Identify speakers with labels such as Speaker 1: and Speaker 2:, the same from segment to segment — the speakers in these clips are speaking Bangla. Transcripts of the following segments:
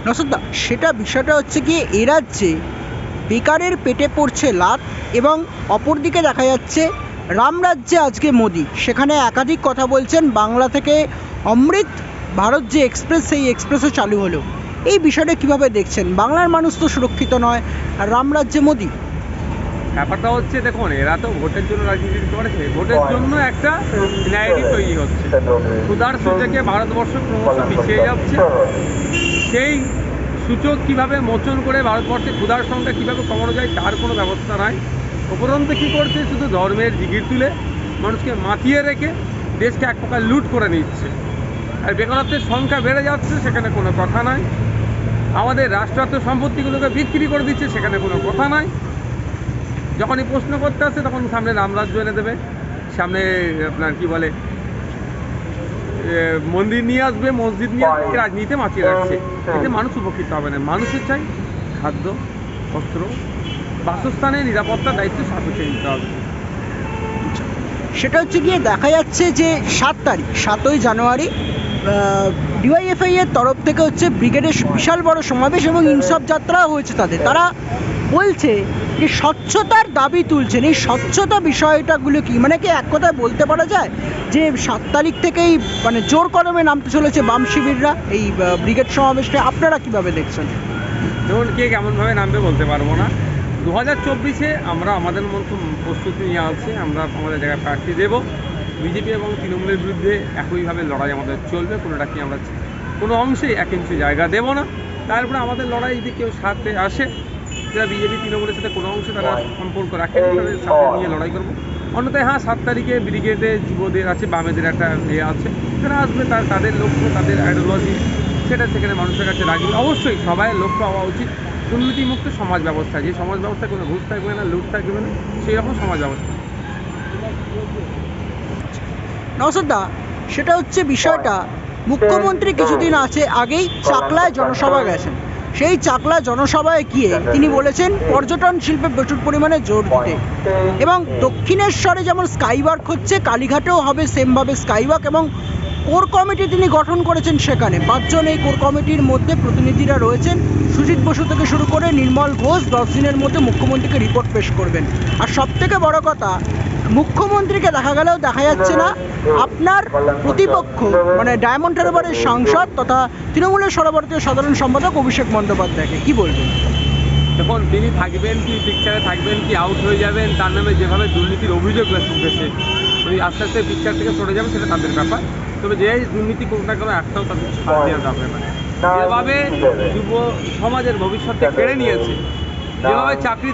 Speaker 1: নসরদা, সেটা বিষয়টা হচ্ছে গিয়ে এ রাজ্যে বেকারের পেটে পড়ছে লাত, এবং অপরদিকে দেখা যাচ্ছে রামরাজ্যে আজকে মোদি সেখানে একাধিক কথা বলছেন। বাংলা থেকে অমৃত ভারত যে এক্সপ্রেস, সেই এক্সপ্রেসও চালু হলো। এই বিষয়টা কিভাবে দেখছেন? বাংলার মানুষ তো সুরক্ষিত নয়, আর রামরাজ্যে মোদি।
Speaker 2: ব্যাপারটা হচ্ছে, দেখুন, এরা তো ভোটের জন্য রাজনীতি করেছে, ভোটের জন্য একটা ন্যারেটিভ তৈরি হচ্ছে। ক্ষুধার সূচকে ভারতবর্ষ ক্রমশ পিছিয়ে যাচ্ছে, সেই সূচক কীভাবে মোচন করে ভারতবর্ষে ক্ষুধার সংখ্যা কীভাবে কমানো যায় তার কোনো ব্যবস্থা নাই। উপরন্তু কী করছে, শুধু ধর্মের জিগির তুলে মানুষকে মাতিয়ে রেখে দেশকে এক প্রকার লুট করে নিচ্ছে। আর বেকারত্বের সংখ্যা বেড়ে যাচ্ছে, সেখানে কোনো কথা নাই। আমাদের রাষ্ট্রায়ত্ত সম্পত্তিগুলোকে বিক্রি করে দিচ্ছে, সেখানে কোনো কথা নাই। যখনই প্রশ্ন করতে আসে তখন সামনে রামরাজ্য এনে দেবে, সামনে আপনার কি বলে মন্দির নিয়ে আসবে, মসজিদ নিয়ে আসবে, রাজনীতিতে মাতিয়ে রাখছে। এতে মানুষ উপকৃত হবে না। মানুষের চাই খাদ্য, বস্ত্র, বাসস্থানের নিরাপত্তার দায়িত্ব সরকারকে নিতে হবে।
Speaker 1: সেটা হচ্ছে গিয়ে দেখা যাচ্ছে যে 7 তারিখ 7ই জানুয়ারি ডিওয়াইএফআই এর তরফ থেকে হচ্ছে ব্রিগেডের বিশাল বড় সমাবেশ এবং ইনসাফ যাত্রা হয়েছে তাদের। তারা বলছে যে স্বচ্ছতার দাবি তুলছেন। এই স্বচ্ছতা বিষয়টাগুলো কি, মানে কি এক কথায় বলতে পারা যায় যে 7 তারিখ থেকেই মানে জোর কদমে নামতে চলেছে বাম শিবিররা এই ব্রিগেড সমাবেশটা? আপনারা কিভাবে দেখছেন?
Speaker 2: ধরুন, কে কেমনভাবে নামবে বলতে পারবো না। 2024-এ আমরা আমাদের মতো প্রস্তুতি নিয়ে আসছি, আমরা আমাদের জায়গায় প্রার্থী দেব। বিজেপি এবং তৃণমূলের বিরুদ্ধে একইভাবে লড়াই আমাদের চলবে। কোনোটাকে আমরা কোনো অংশেই 1 ইঞ্চি জায়গা দেব না। তারপরে আমাদের লড়াই যদি কেউ সাথে আসে, যারা বিজেপি তৃণমূলের সাথে কোনো অংশে তারা সম্পর্ক রাখেন, তাদের সাথে নিয়ে লড়াই করবো। অন্যথায় হ্যাঁ, 7 তারিখে ব্রিগেডে যুবদের আছে, বামেদের একটা আছে, তারা আসবে, তাদের লক্ষ্য, তাদের আইডিওলজি সেটা সেখানে মানুষের কাছে রাখবে। অবশ্যই সবাই লক্ষ্য হওয়া উচিত দুর্নীতিমুক্ত সমাজ ব্যবস্থা, যে সমাজ ব্যবস্থায় কোনো ঘুষ থাকবে না, লুট থাকবে না, সেই রকম সমাজ ব্যবস্থা।
Speaker 1: নওশাদদা, সেটা হচ্ছে বিষয়টা, মুখ্যমন্ত্রী কিছুদিন আগেই চাকলায় জনসভা গেছেন। সেই চাকলা জনসভায় গিয়ে তিনি বলেছেন পর্যটন শিল্পে প্রচুর পরিমাণে জোর দিতে, এবং দক্ষিণেশ্বরে যেমন স্কাইওয়াক হচ্ছে, কালীঘাটেও হবে সেমভাবে স্কাইওয়াক, এবং কোর কমিটি তিনি গঠন করেছেন। সেখানে 5 জন এই কোর কমিটির মধ্যে প্রতিনিধিরা রয়েছেন। সুজিত বসু থেকে শুরু করে নির্মল ঘোষ 10 দিনের মধ্যে মুখ্যমন্ত্রীকে রিপোর্ট পেশ করবেন। আর সবথেকে বড় কথা, মুখ্যমন্ত্রীকে দেখা গেলেও দেখা যাচ্ছে না আপনার প্রতিপক্ষ, মানে ডায়মন্ড হারবারের সাংসদ তথা তৃণমূলের সর্বভারতীয় সাধারণ সম্পাদক অভিষেক বন্দ্যোপাধ্যায়কে। কি বলবেন?
Speaker 2: দেখুন, তিনি থাকবেন কি পিকচারে থাকবেন কি আউট হয়ে যাবেন, তার নামে যেভাবে দুর্নীতির অভিযোগ উঠেছে, উনি আস্তে আস্তে পিকচার থেকে সরে যাবেন, সেটা তাদের ব্যাপার। তবে যে দুর্নীতি করুক না কেন, একটাও তাদের ছাড় দেওয়া যাবে না। যেভাবে যুব সমাজের ভবিষ্যৎকে কেড়ে নিয়েছে, যেভাবে চাকরি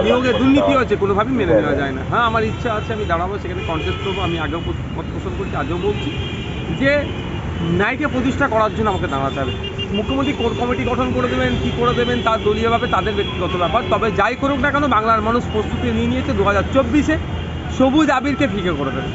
Speaker 2: নিয়োগে দুর্নীতি হয়েছে, কোনোভাবেই মেনে নেওয়া যায় না। হ্যাঁ, আমার ইচ্ছা আছে, আমি দাঁড়াবো, সেখানে কন্টেস্ট করবো। আমি আগেও পথ পোষণ করছি, আজও বলছি যে ন্যায়কে প্রতিষ্ঠা করার জন্য আমাকে দাঁড়াতে হবে। মুখ্যমন্ত্রী কোর কমিটি গঠন করে দেবেন, কী করে দেবেন তার দলীয়ভাবে তাদের ব্যক্তিগত ব্যাপার। তবে যাই করুক না কেন, বাংলার মানুষ প্রস্তুতি নিয়ে নিয়েছে 2024-এ সবুজ আবিরকে ফিকে করে দেবে।